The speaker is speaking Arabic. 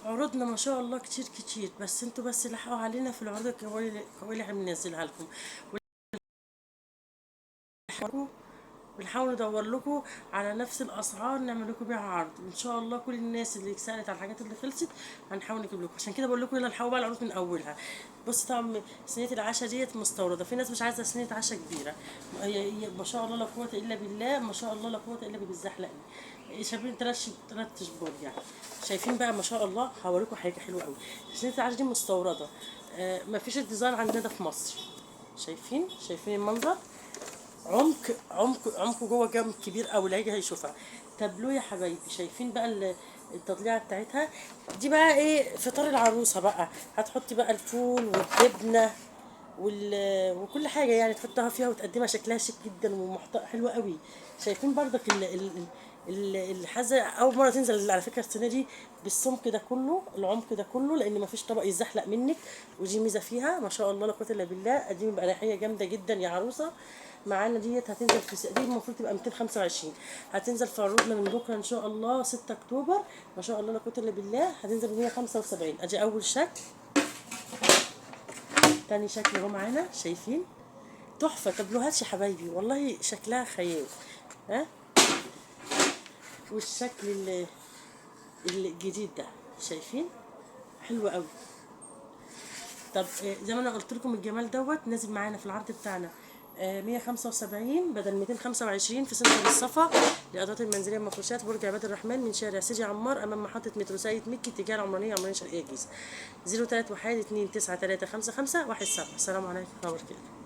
عروضنا ما شاء الله كتير كتير، بس انتوا بس لحقوا علينا في العروض القوية اللي احنا بننزلها لكم. والحقوا، بنحاول ندور لكم على نفس الاسعار نعمل لكم بيها عرض ان شاء الله. كل الناس اللي سالت على الحاجات اللي خلصت هنحاول نجيب لكم، عشان كده بقول لكم يلا الحقوا بقى العروض من اولها. بص طبعا صينيه العشاء ديت مستورده، في ناس مش عايزه صينيه عشاء كبيره. هي ما شاء الله لا قوه الا بالله، ما شاء الله لا قوه الا بالله بالزحلقه. شايفين ثلاث اشبار يعني. شايفين بقى ما شاء الله هوريكم حاجه حلوه قوي. صينيه العشاء دي مستورده، ما فيش الديزاين عندنا ده في مصر. شايفين المنظر، عمق جوه جنب كبير قوي اللي هيجي هيشوفها. تابلو يا حبايبي، شايفين بقى التضليعه بتاعتها. دي بقى ايه فطار العروسه بقى. هتحطي بقى الفول والجبنه وكل حاجه يعني تحطها فيها وتقدمها شكلها شيك جدا حلوه قوي. شايفين برضك الحزه اول مره تنزل على فكره السنه دي بالسمك ده كله، العمق ده كله، لان مفيش طبق يزحلق منك. ودي ميزه فيها ما شاء الله لا قوه الا بالله. قديم بأريحيه جامده جدا يا عروسه. معانا ديت هتنزل دي المفروض تبقى 225. هتنزل في عروضنا من بكره ان شاء الله 6 اكتوبر. ما شاء الله لا قوه الا بالله هتنزل ب 175. ادي اول شكل. تاني شكل اهو معانا، شايفين تحفه تابلوهات يا حبايبي والله شكلها خيال. ها، والشكل الجديد ده شايفين حلو قوي. طب زي ما انا قلت لكم الجمال دوت نازل معانا في العرض بتاعنا 175 بدل 225 في سنتر الصفا للادوات المنزليه المفروشات، برج عباد الرحمن، من شارع سيدي عمار امام محطه مترو سيد مكي اتجاه العمرانيه شرقيه الجيزه. 031 293 55 17. السلام عليكم ورحمه الله وبركاته.